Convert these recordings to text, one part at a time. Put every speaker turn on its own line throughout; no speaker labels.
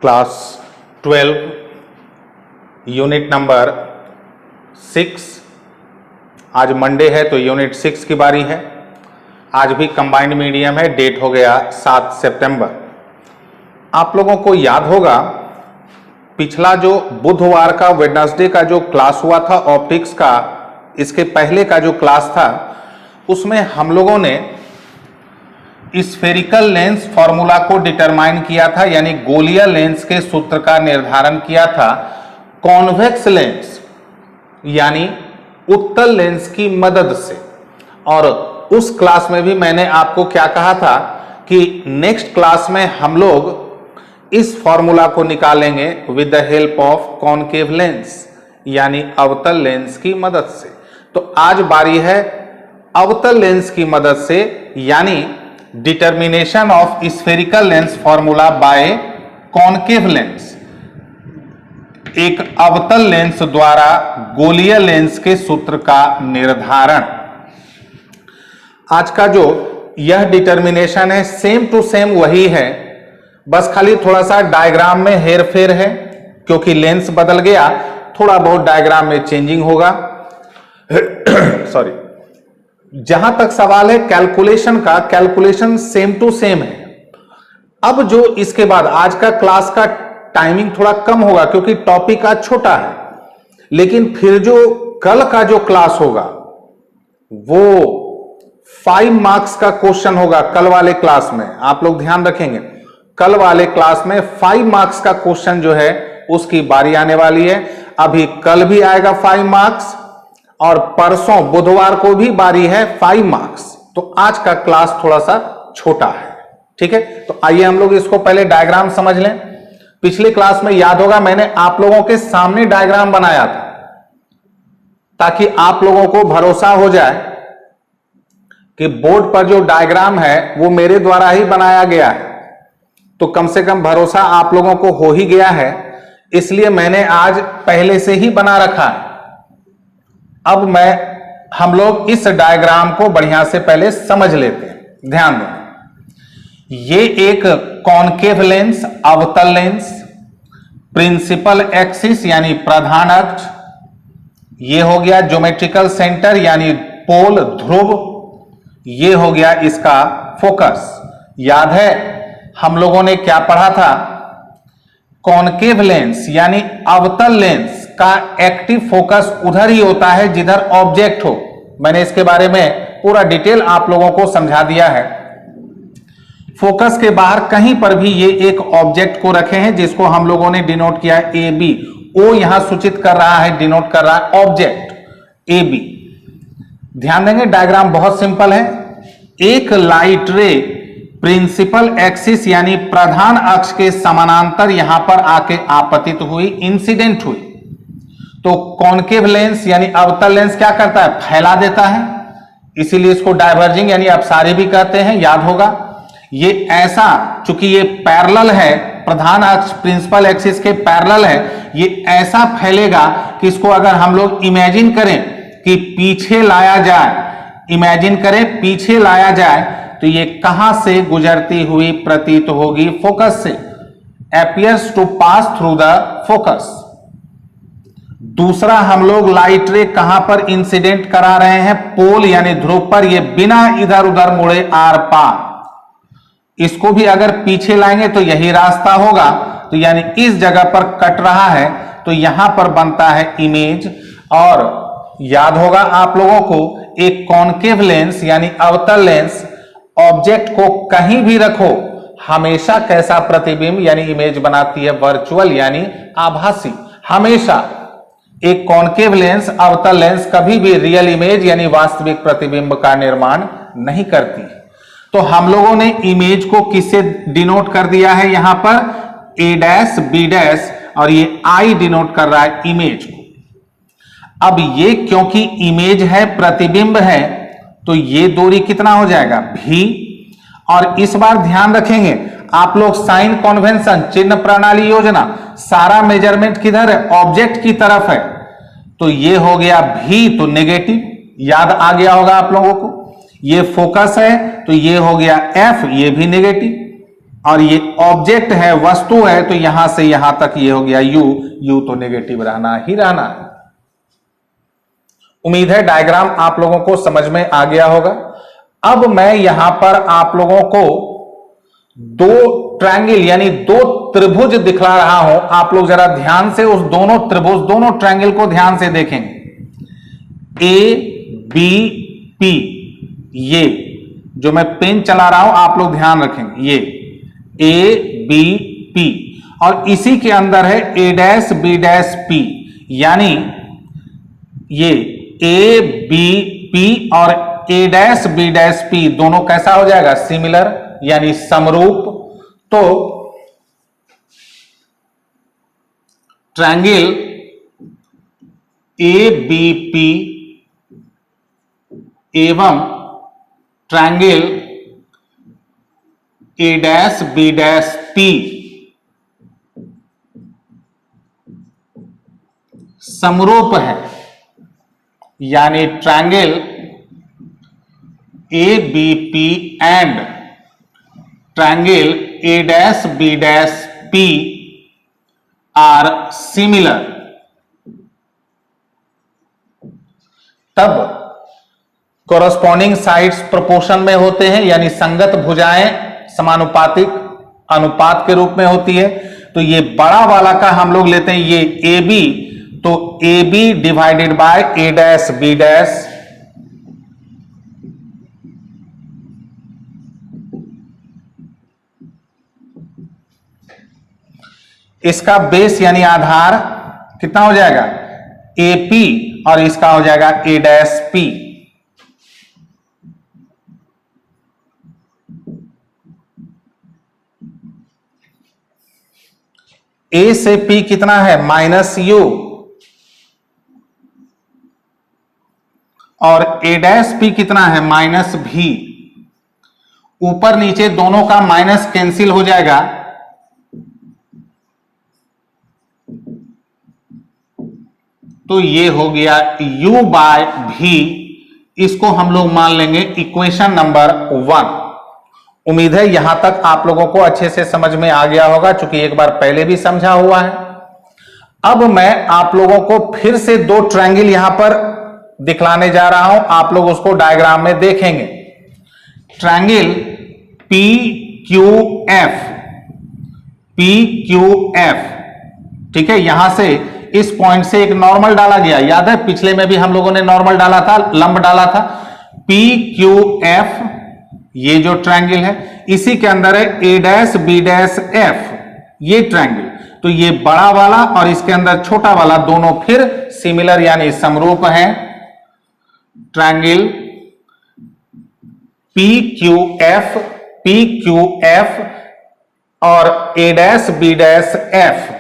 Class 12 unit number 6। आज Monday है तो यूनिट 6 की बारी है। आज भी कंबाइंड मीडियम है, डेट हो गया 7 सितंबर। आप लोगों को याद होगा पिछला जो बुधवार का वेडनेसडे का जो क्लास हुआ था ऑप्टिक्स का, इसके पहले का जो क्लास था उसमें हम लोगों ने स्फेरिकल लेंस फॉर्मूला को डिटरमाइन किया था, यानी गोलीय लेंस के सूत्र का निर्धारण किया था कॉन्वेक्स लेंस यानी उत्तल लेंस की मदद से। और उस क्लास में भी मैंने आपको क्या कहा था कि नेक्स्ट क्लास में हम लोग इस फॉर्मूला को निकालेंगे with the help of concave lens यानी अवतल लेंस की मदद से। तो आज बारी है अवतल लेंस की मदद से, यानी determination of spherical lens formula bye concave lens, एक अवतल लेंस द्वारा गोलीय लेंस के सूत्र का निर्धारण। आज का जो यह डिटर्मिनेशन है सेम टू सेम वही है, बस खाली थोड़ा सा डायग्राम में हेरफेर है, क्योंकि लेंस बदल गया, थोड़ा बहुत डायग्राम में चेंजिंग होगा। सॉरी। जहां तक सवाल है कैलकुलेशन का, कैलकुलेशन सेम टू सेम है। अब जो इसके बाद आज का क्लास का टाइमिंग थोड़ा कम होगा क्योंकि टॉपिक आज छोटा है, लेकिन फिर जो कल का जो क्लास होगा वो 5 मार्क्स का क्वेश्चन होगा। कल वाले क्लास में आप लोग ध्यान रखेंगे, कल वाले क्लास में 5 मार्क्स का क्वेश्चन जो है उसकी बारी आने वाली है। अभी कल भी आएगा 5 मार्क्स और परसों बुधवार को भी बारी है 5 मार्क्स। तो आज का क्लास थोड़ा सा छोटा है, ठीक है। तो आइए हम लोग इसको पहले डायग्राम समझ लें। पिछले क्लास में याद होगा मैंने आप लोगों के सामने डायग्राम बनाया था ताकि आप लोगों को भरोसा हो जाए कि बोर्ड पर जो डायग्राम है वो मेरे द्वारा ही बनाया गया है। तो कम से कम भरोसा आप लोगों को हो ही गया है, इसलिए मैंने आज पहले से ही बना रखा है। अब हम लोग इस डायग्राम को बढ़िया से पहले समझ लेते हैं। ध्यान दें, ये एक कॉनकेव लेंस अवतल लेंस, प्रिंसिपल एक्सिस यानी प्रधान अक्ष, ये हो गया ज्योमेट्रिकल सेंटर यानी पोल ध्रुव, ये हो गया इसका फोकस। याद है हम लोगों ने क्या पढ़ा था? कॉनकेव लेंस यानी अवतल लेंस का एक्टिव फोकस उधर ही होता है जिधर ऑब्जेक्ट हो। मैंने इसके बारे में पूरा डिटेल आप लोगों को समझा दिया है। फोकस के बाहर कहीं पर भी ये एक ऑब्जेक्ट को रखे हैं जिसको हम लोगों ने डिनोट किया है ए बी। ओ यहां सूचित कर रहा है, डिनोट कर रहा है ऑब्जेक्ट ए बी। ध्यान देंगे डायग्राम बहुत सिंपल है। एक लाइट रे प्रिंसिपल एक्सिस यानी प्रधान अक्ष के समानांतर यहां पर आके आपतित हुई, इंसिडेंट हुई। तो कॉनकेव लेंस यानी अवतल लेंस क्या करता है? फैला देता है, इसीलिए इसको डाइवर्जिंग यानी अपसारी भी कहते हैं, याद होगा। ये ऐसा, चूंकि ये पैरेलल है, प्रधान अक्ष प्रिंसिपल एक्सिस के पैरेलल है, ये ऐसा फैलेगा कि इसको अगर हम लोग इमेजिन करें कि पीछे लाया जाए, इमेजिन करें पीछे लाया जाए, तो ये कहां से गुजरती हुई प्रतीत होगी? फोकस से। Appears to pass through the focus. दूसरा, हम लोग लाइट रे कहां पर इंसिडेंट करा रहे हैं? पोल यानी ध्रुव पर, ये बिना इधर उधर मुड़े आर पार। इसको भी अगर पीछे लाएंगे तो यही रास्ता होगा, तो यानी इस जगह पर कट रहा है, तो यहां पर बनता है इमेज। और याद होगा आप लोगों को एक कॉनकेव लेंस यानी अवतल लेंस, ऑब्जेक्ट को कहीं भी रखो हमेशा कैसा प्रतिबिंब यानी इमेज बनाती है? वर्चुअल यानी आभासी। हमेशा एक कॉनकेव लेंस अवतल लेंस कभी भी रियल इमेज यानी वास्तविक प्रतिबिंब का निर्माण नहीं करती। तो हम लोगों ने इमेज को किससे डिनोट कर दिया है? यहां पर ए डैश बी डैश, और ये आई डिनोट कर रहा है इमेज को। अब ये क्योंकि इमेज है, प्रतिबिंब है, तो ये दूरी कितना हो जाएगा? भी। और इस बार ध्यान रखेंगे आप लोग, साइन कन्वेंशन, चिन्ह प्रणाली योजना, सारा मेजरमेंट किधर है? ऑब्जेक्ट की तरफ है। तो ये हो गया भी, तो नेगेटिव, याद आ गया होगा आप लोगों को। ये फोकस है तो ये हो गया एफ, ये भी नेगेटिव। और ये ऑब्जेक्ट है, वस्तु है, तो यहां से यहां तक ये हो गया यू, यू तो नेगेटिव रहना ही रहना है। उम्मीद है डायग्राम आप लोगों को समझ में आ गया होगा। अब मैं यहां पर आप लोगों को दो ट्रायंगल यानी दो त्रिभुज दिखला रहा हूं। आप लोग जरा ध्यान से उस दोनों त्रिभुज, दोनों ट्रायंगल को ध्यान से देखेंगे। ए बी पी, ये जो मैं पेन चला रहा हूं आप लोग ध्यान रखेंगे, ये ए बी पी, और इसी के अंदर है A dash B dash P, यानी ये ए बी पी और A dash B dash P दोनों कैसा हो जाएगा, सिमिलर यानी समरूप। तो ट्रायंगल ए बी पी एवं triangle A dash B dash P समरूप है, यानी triangle A B P and triangle A dash B dash P are similar. तब कोरस्पॉन्डिंग साइड्स प्रोपोर्शन में होते हैं, यानी संगत भुजाएं समानुपातिक अनुपात के रूप में होती है। तो ये बड़ा वाला का हम लोग लेते हैं ये ए बी, तो A B divided by A dash B dash, इसका बेस यानी आधार कितना हो जाएगा, ए पी, और इसका हो जाएगा ए डैश पी। ए से पी कितना है, माइनस यू, और ए डैश पी कितना है, माइनस भी। ऊपर नीचे दोनों का माइनस कैंसिल हो जाएगा, तो ये हो गया u बाय भी। इसको हम लोग मान लेंगे इक्वेशन नंबर 1। उम्मीद है यहां तक आप लोगों को अच्छे से समझ में आ गया होगा, चूंकि एक बार पहले भी समझा हुआ है। अब मैं आप लोगों को फिर से दो ट्रायंगल यहां पर दिखलाने जा रहा हूं, आप लोग उसको डायग्राम में देखेंगे। Triangle P Q F, P Q F, ठीक है। यहां से इस पॉइंट से एक नॉर्मल डाला गया, याद है पिछले में भी हम लोगों ने नॉर्मल डाला था, लंब डाला था। पी क्यू एफ ये जो ट्रायंगल है, इसी के अंदर है A dash B dash F, ये ट्रायंगल। तो ये बड़ा वाला और इसके अंदर छोटा वाला दोनों फिर सिमिलर यानी समरूप हैं। ट्रायंगल पी क्यू एफ और A dash B dash F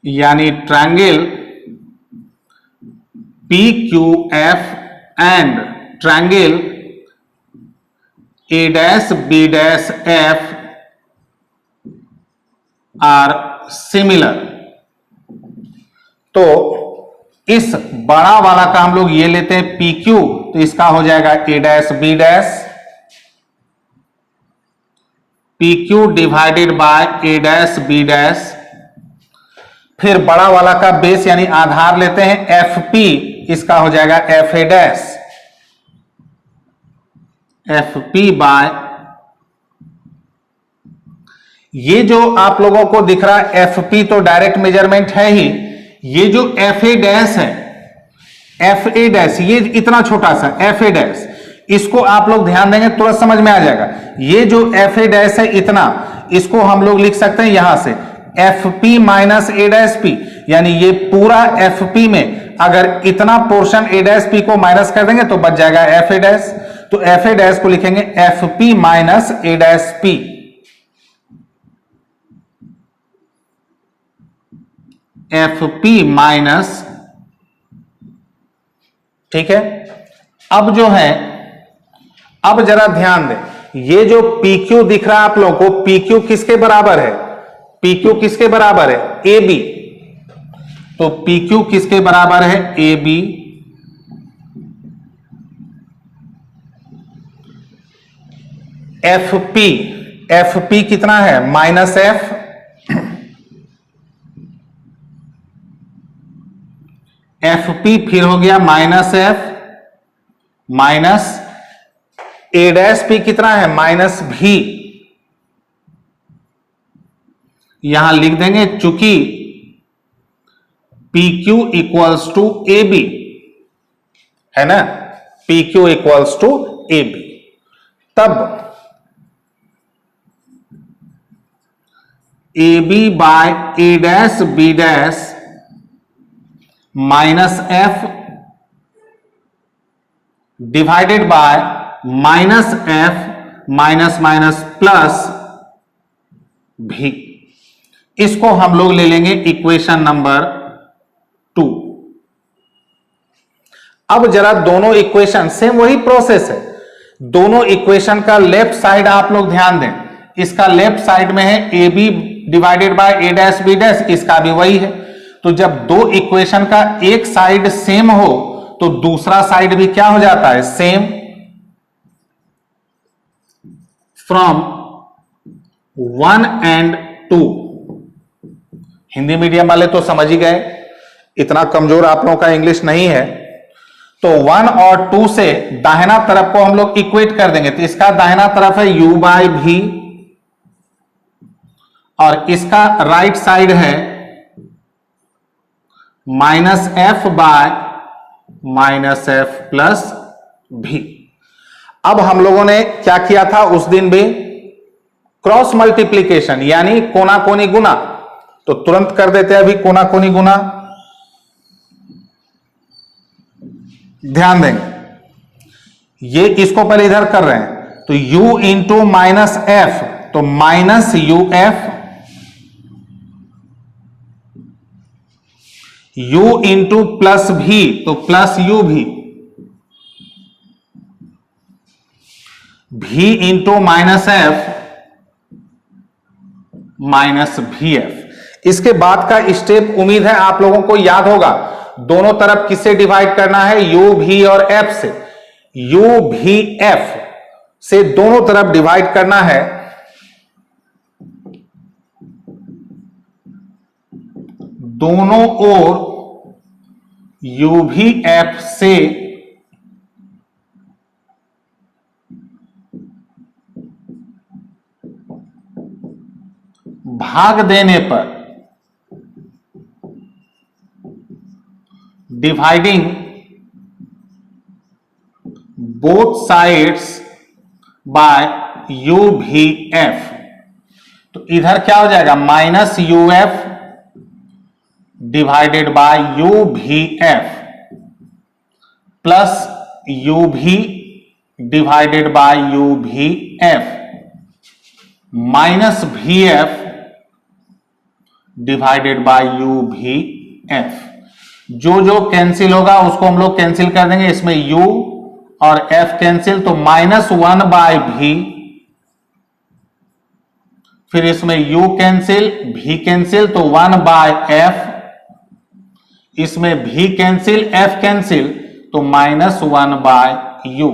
यानी triangle P Q F and triangle A dash B dash F are similar. तो इस बड़ा वाला का हम लोग ये लेते हैं पी क्यू, तो इसका हो जाएगा A dash B dash, P Q divided by A dash B dash. फिर बड़ा वाला का बेस यानी आधार लेते हैं एफ पी, इसका हो जाएगा F A dash, F P by, ये जो आप लोगों को दिख रहा है एफ पी तो डायरेक्ट मेजरमेंट है ही। ये जो एफ ए डैश है, एफ ए डैश ये इतना छोटा सा एफ ए डैश, इसको आप लोग ध्यान देंगे तुरंत समझ में आ जाएगा। ये जो एफ ए डैश है इतना, इसको हम लोग लिख सकते हैं यहां से F P minus A dash P, यानी ये पूरा एफ पी में अगर इतना पोर्शन ए डैश पी को माइनस कर देंगे तो बच जाएगा एफ ए डैश। तो एफ ए डैश को लिखेंगे F P minus A dash P, F P minus, ठीक है। अब जो है, अब जरा ध्यान दें, ये जो पी क्यू दिख रहा है आप लोगों को, पी क्यू किसके बराबर है, पी क्यू किसके बराबर है, ए बी, तो पी क्यू किसके बराबर है, A B, F P, F P कितना है माइनस एफ, एफ पी फिर हो गया minus F minus A dash P कितना है माइनस भी, यहां लिख देंगे चूंकि P Q equals to A B है ना, P Q equals to A B, तब A B by A dash B dash minus F divided by minus F minus minus plus भी, इसको हम लोग ले लेंगे इक्वेशन नंबर 2। अब जरा दोनों इक्वेशन सेम वही प्रोसेस है, दोनों इक्वेशन का लेफ्ट साइड आप लोग ध्यान दें, इसका लेफ्ट साइड में है A B divided by A dash B dash, इसका भी वही है। तो जब दो इक्वेशन का एक साइड सेम हो तो दूसरा साइड भी क्या हो जाता है, same. From 1 and 2, Hindi medium वाले तो समझ ही गए, इतना कमजोर आप लोगों का इंग्लिश नहीं है। तो 1 और 2 से दाहिना तरफ को हम लोग इक्वेट कर देंगे, तो इसका दाहिना तरफ है u बाय भी और इसका राइट साइड है minus F bye minus F plus भी। अब हम लोगों ने क्या किया था उस दिन भी, क्रॉस मल्टीप्लीकेशन यानी कोना कोनी गुना, तो तुरंत कर देते हैं अभी कोना कोनी गुना, ध्यान देंगे ये इसको पहले इधर कर रहे हैं, तो u इंटू माइनस एफ, तो minus U F, u into plus भी तो प्लस यू भी इंटू माइनस एफ माइनस भी एफ। इसके बाद का स्टेप उम्मीद है आप लोगों को याद होगा, दोनों तरफ किससे डिवाइड करना है, u भी और f से, u भी f से दोनों तरफ डिवाइड करना है, दोनों ओर u भी f से भाग देने पर, dividing both sides by u भी f, तो इधर क्या हो जाएगा minus U F divided bye u भी f प्लस u भी डिवाइडेड बाय u भी f माइनस भी f डिवाइडेड बाय u भी f। जो जो कैंसिल होगा उसको हम लोग कैंसिल कर देंगे, इसमें u और f कैंसिल, तो माइनस 1 बाय भी, फिर इसमें u कैंसिल भी कैंसिल तो 1 बाय f, इसमें भी कैंसिल f कैंसिल तो minus 1 by u।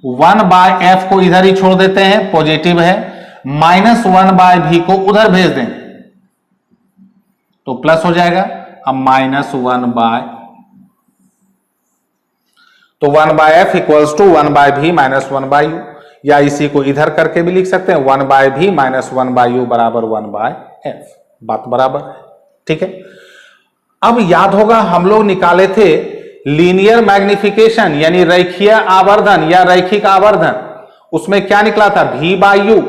1 by f को इधर ही छोड़ देते हैं, पॉजिटिव है, माइनस 1 बाय भी को उधर भेज दें तो प्लस हो जाएगा, अब माइनस 1 बाय, तो 1 by F equals to 1 by भी माइनस 1 बाय यू, या इसी को इधर करके भी लिख सकते हैं 1 बाय भी माइनस 1 बाय यू बराबर 1 बाय एफ, बात बराबर है, ठीक है। अब याद होगा हम लोग निकाले थे लीनियर मैग्निफिकेशन यानी रेखीय आवर्धन या रैखिक आवर्धन, उसमें क्या निकला था v बाय यू,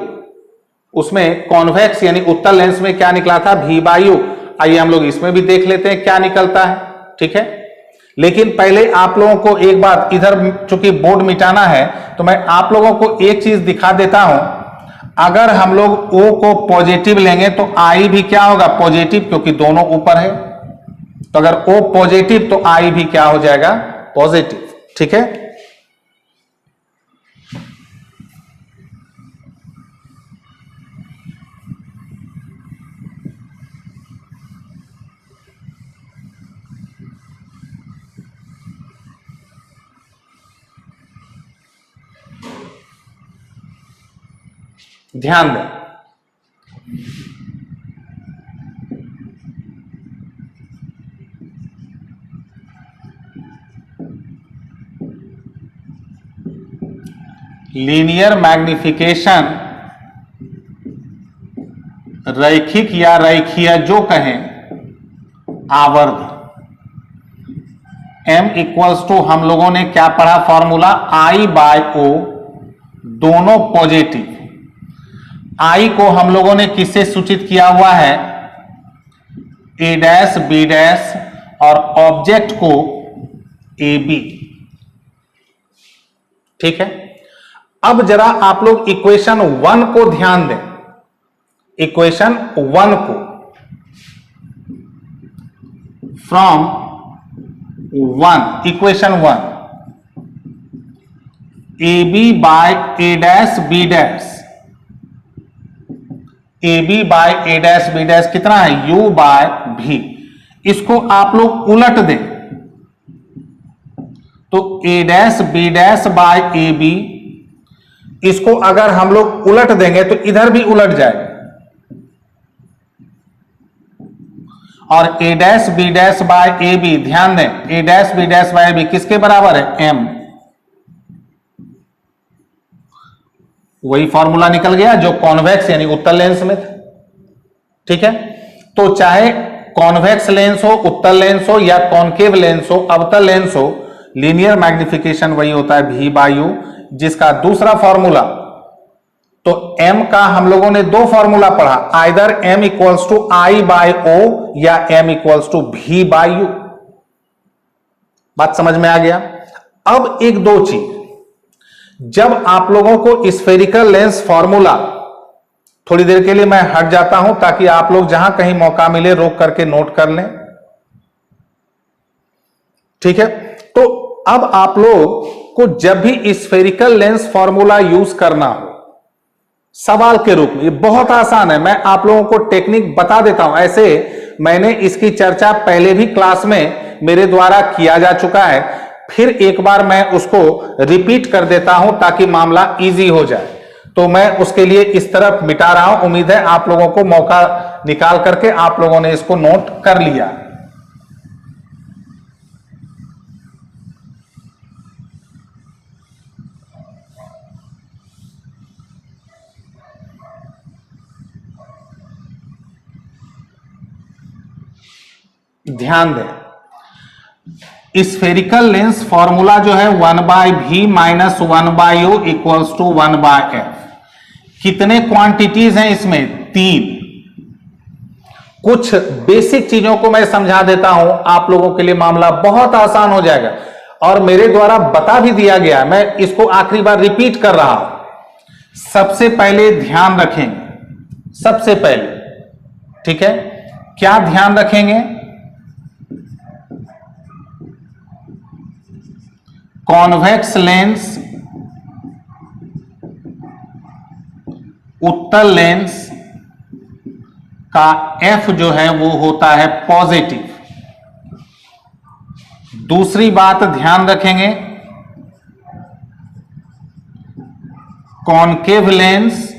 उसमें कॉन्वेक्स यानी उत्तल लेंस में क्या निकला था v बाय यू। आइए हम लोग इसमें भी देख लेते हैं क्या निकलता है, ठीक है। लेकिन पहले आप लोगों को एक बात, इधर चूंकि बोर्ड मिटाना है तो मैं आप लोगों को एक चीज दिखा देता हूं, अगर हम लोग O को पॉजिटिव लेंगे तो I भी क्या होगा पॉजिटिव, क्योंकि दोनों ऊपर है, तो अगर O पॉजिटिव तो I भी क्या हो जाएगा पॉजिटिव, ठीक है। ध्यान दें, लीनियर मैग्निफिकेशन रैखिक या रैखीय जो कहें आवर्त m इक्वल्स टू, हम लोगों ने क्या पढ़ा फॉर्मूला, I बाय O, दोनों पॉजिटिव। I को हम लोगों ने किससे सूचित किया हुआ है, A डैश B डैश, और ऑब्जेक्ट को AB। ठीक है, अब जरा आप लोग इक्वेशन 1 को ध्यान दें, इक्वेशन 1 को, from 1, equation 1, AB by A dash B dash, AB by A dash B dash कितना है, U बाय V। इसको आप लोग उलट दें तो A dash B dash by AB, इसको अगर हम लोग उलट देंगे तो इधर भी उलट जाएगा, और A dash B dash by AB, ध्यान दें, A dash B dash by AB किसके बराबर है, M। वही फॉर्मूला निकल गया जो कॉन्वेक्स यानी उत्तल लेंस में था। ठीक है, तो चाहे कॉन्वेक्स लेंस हो, उत्तल लेंस हो, या कॉन्केव लेंस हो, अवतल लेंस हो, लीनियर मैग्निफिकेशन वही होता है V बाय U, जिसका दूसरा फॉर्मूला, तो m का हम लोगों ने दो फॉर्मूला पढ़ा, either m equals to I by O या m equals to V by U। बात समझ में आ गया। अब एक दो चीज, जब आप लोगों को स्फेरिकल लेंस फॉर्मूला, थोड़ी देर के लिए मैं हट जाता हूं ताकि आप लोग जहां कहीं मौका मिले रोक करके नोट कर लें। ठीक है, तो अब आप लोग को जब भी स्फेरिकल लेंस फॉर्मूला यूज करना हो सवाल के रूप में, ये बहुत आसान है, मैं आप लोगों को टेक्निक बता देता हूं। ऐसे मैंने इसकी चर्चा पहले भी क्लास में मेरे द्वारा किया जा चुका है, फिर एक बार मैं उसको रिपीट कर देता हूं ताकि मामला इजी हो जाए। तो मैं उसके लिए इस तरफ मिटा रहा हूं, उम्मीद है आप लोगों को मौका निकाल करके आप लोगों ने इसको नोट कर लिया। ध्यान दें, स्फेरिकल लेंस फॉर्मूला जो है 1 by V minus 1 by U equals to 1 by F। कितने क्वांटिटीज हैं इसमें, 3। कुछ बेसिक चीजों को मैं समझा देता हूं, आप लोगों के लिए मामला बहुत आसान हो जाएगा, और मेरे द्वारा बता भी दिया गया, मैं इसको आखिरी बार रिपीट कर रहा हूं। सबसे पहले ध्यान रखेंगे, सबसे पहले, ठीक है, क्या ध्यान रखेंगे, कॉन्वेक्स लेंस, उत्तल लेंस का F जो है वो होता है पॉजिटिव। दूसरी बात ध्यान रखेंगे, कॉन्केव लेंस,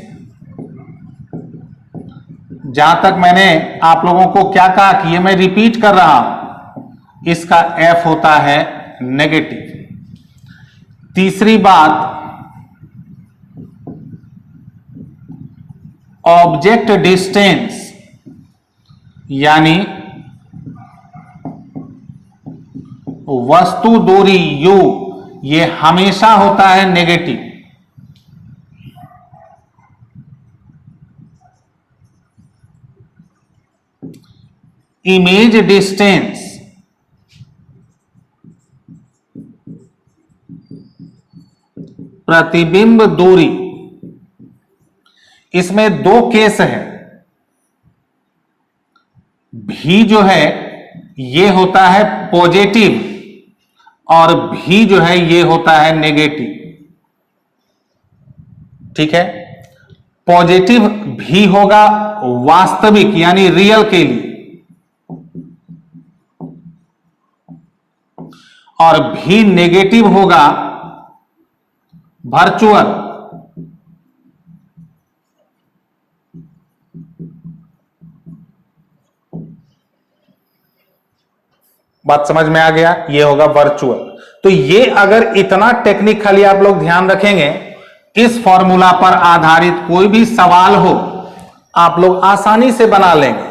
जहां तक मैंने आप लोगों को क्या कहा कि ये मैं रिपीट कर रहा हूं, इसका F होता है नेगेटिव। तीसरी बात, ऑब्जेक्ट डिस्टेंस यानी वस्तु दूरी U, ये हमेशा होता है नेगेटिव। इमेज डिस्टेंस, प्रतिबिंब दूरी, इसमें दो केस है। भी जो है ये होता है पॉजिटिव, और भी जो है ये होता है नेगेटिव। ठीक है, पॉजिटिव भी होगा वास्तविक यानी रियल के लिए, और भी नेगेटिव होगा वर्चुअल बात समझ में आ गया, ये होगा वर्चुअल। तो ये अगर इतना टेक्निक खाली आप लोग ध्यान रखेंगे, इस फॉर्मूला पर आधारित कोई भी सवाल हो आप लोग आसानी से बना लेंगे।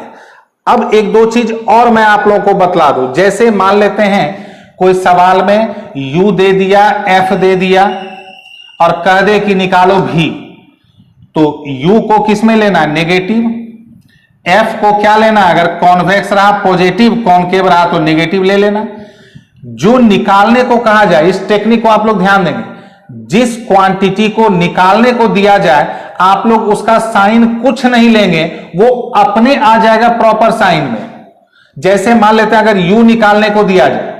अब एक दो चीज और मैं आप लोगों को बतला दूं। जैसे मान लेते हैं कोई सवाल में u दे दिया, f दे दिया और कह दे कि निकालो v, तो u को किस में लेना है? नेगेटिव। f को क्या लेना है? अगर कॉन्वेक्स रहा पॉजिटिव, कॉनकेव रहा तो नेगेटिव ले लेना। जो निकालने को कहा जाए, इस टेक्निक को आप लोग ध्यान देंगे, जिस क्वांटिटी को निकालने को दिया जाए आप लोग उसका साइन कुछ नहीं लेंगे, वो अपने आ जाएगा प्रॉपर साइन में। जैसे मान लेते हैं अगर u निकालने को दिया जाए,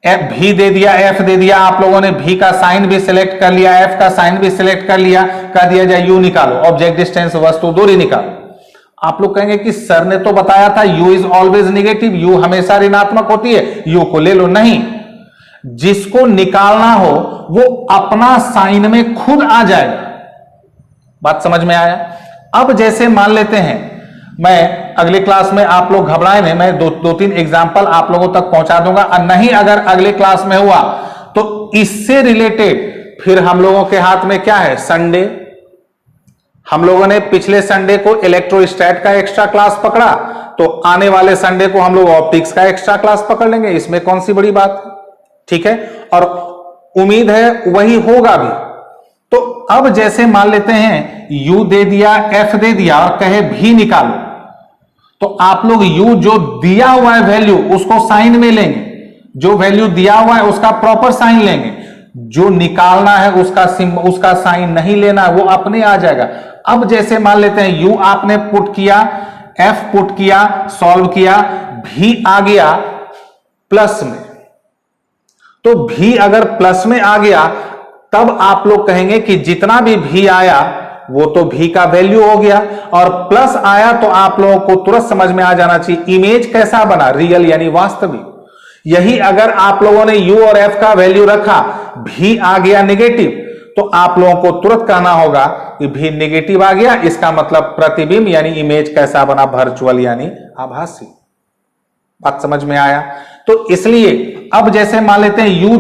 f भी दे दिया, f दे दिया, आप लोगों ने v का साइन भी सिलेक्ट कर लिया, f का साइन भी सिलेक्ट कर लिया, कह दिया जाए u निकालो, ऑब्जेक्ट डिस्टेंस वस्तु दूरी निकालो। आप लोग कहेंगे कि सर ने तो बताया था u is always negative, u हमेशा ऋणात्मक होती है, u को ले लो। नहीं, जिसको निकालना हो वो अपना साइन में खुद आ जाएगा। बात समझ में आया? अब जैसे मान लेते हैं, मैं अगले क्लास में, आप लोग घबराए नहीं, मैं दो तीन एग्जांपल आप लोगों तक पहुंचा दूंगा, और नहीं अगर अगले क्लास में हुआ तो इससे रिलेटेड फिर हम लोगों के हाथ में क्या है? संडे। हम लोगों ने पिछले संडे को इलेक्ट्रोस्टैट का एक्स्ट्रा क्लास पकड़ा, तो आने वाले संडे को हम लोग ऑप्टिक्स का एक्स्ट्रा क्लास पकड़ लेंगे। इसमें कौन सी बड़ी बात है? ठीक है, और उम्मीद है वही होगा भी। तो अब जैसे मान लेते हैं u दे दिया, f दे दिया और कहे v निकालो, तो आप लोग u जो दिया हुआ है वैल्यू उसको साइन में लेंगे, जो वैल्यू दिया हुआ है उसका प्रॉपर साइन लेंगे, जो निकालना है उसका साइन नहीं लेना, वो अपने आ जाएगा। अब जैसे मान लेते हैं u आपने पुट किया, f पुट किया, सॉल्व किया, v आ गया प्लस में, तो v अगर प्लस में आ गया तब आप लोग कहेंगे कि जितना भी v आया वो तो v का वैल्यू हो गया, और प्लस आया तो आप लोगों को तुरंत समझ में आ जाना चाहिए इमेज कैसा बना? रियल यानी वास्तविक। यही अगर आप लोगों ने u और f का वैल्यू रखा, v आ गया नेगेटिव, तो आप लोगों को तुरंत कहना होगा कि v नेगेटिव आ गया, इसका मतलब प्रतिबिंब यानी इमेज कैसा बना? वर्चुअल यानी आभासी। बात समझ में आया? तो इसलिए अब जैसे मान लेते हैं u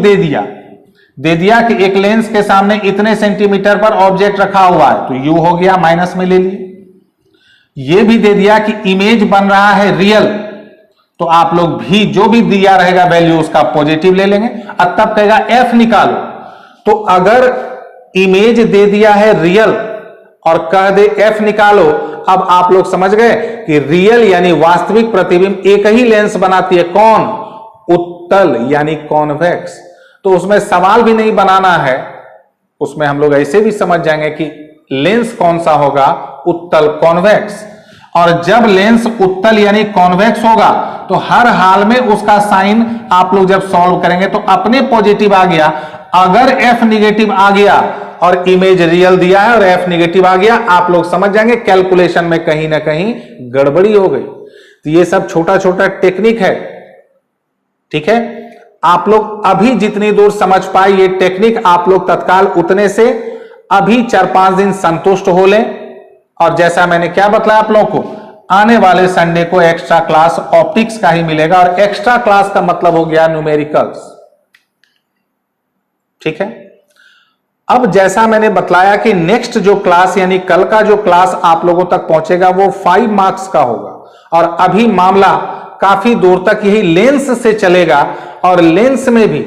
दे दिया कि एक लेंस के सामने इतने सेंटीमीटर पर ऑब्जेक्ट रखा हुआ है, तो u हो गया, माइनस में ले लिए। ये भी दे दिया कि इमेज बन रहा है रियल, तो आप लोग भी जो भी दिया रहेगा वैल्यू उसका पॉजिटिव ले लेंगे, और तब कहेगा f निकालो। तो अगर इमेज दे दिया है रियल और कह दे f निकालो, अब आप लोग समझ गए कि रियल यानी वास्तविक प्रतिबिंब एक ही लेंस बनाती है, कौन? उत्तल यानी कॉन्वेक्स। तो उसमें सवाल भी नहीं बनाना है, उसमें हम लोग ऐसे भी समझ जाएंगे कि लेंस कौन सा होगा? उत्तल, कॉन्वेक्स। और जब लेंस उत्तल यानी कॉन्वेक्स होगा तो हर हाल में उसका साइन आप लोग जब सॉल्व करेंगे तो अपने पॉजिटिव आ गया। अगर f नेगेटिव आ गया और इमेज रियल दिया है और f नेगेटिव आ गया, आप लोग समझ जाएंगे कैलकुलेशन में कहीं ना कहीं गड़बड़ी हो गई। तो ये सब छोटा छोटा टेक्निक है, ठीक है। आप लोग अभी जितनी दूर समझ पाए ये टेक्निक, आप लोग तत्काल उतने से अभी 4-5 दिन संतुष्ट हो लें। और जैसा मैंने क्या बतलाया आप लोगों को, आने वाले संडे को एक्स्ट्रा क्लास ऑप्टिक्स का ही मिलेगा, और एक्स्ट्रा क्लास का मतलब हो गया न्यूमेरिकल्स, ठीक है। अब जैसा मैंने बतलाया कि नेक्स्ट जो क्लास यानी कल का जो क्लास आप लोगों तक पहुंचेगा वो 5 मार्क्स का होगा, और अभी मामला काफी दूर तक यही लेंस से चलेगा, और लेंस में भी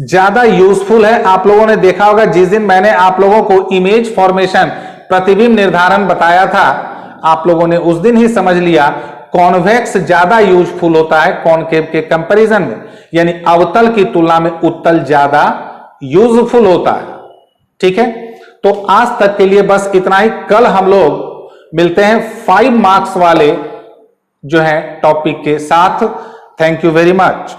ज्यादा यूजफुल है। आप लोगों ने देखा होगा जिस दिन मैंने आप लोगों को इमेज फॉर्मेशन प्रतिबिंब निर्धारण बताया था, आप लोगों ने उस दिन ही समझ लिया कॉन्वेक्स ज्यादा यूजफुल होता है कॉनकेव के कंपैरिजन में, यानी अवतल की तुलना में उत्तल ज्यादा यूजफुल होता है, ठीक है। तो आज तक के लिए बस इतना ही। कल हम लोग मिलते हैं 5 मार्क्स वाले जो है टॉपिक के साथ। Thank you very much.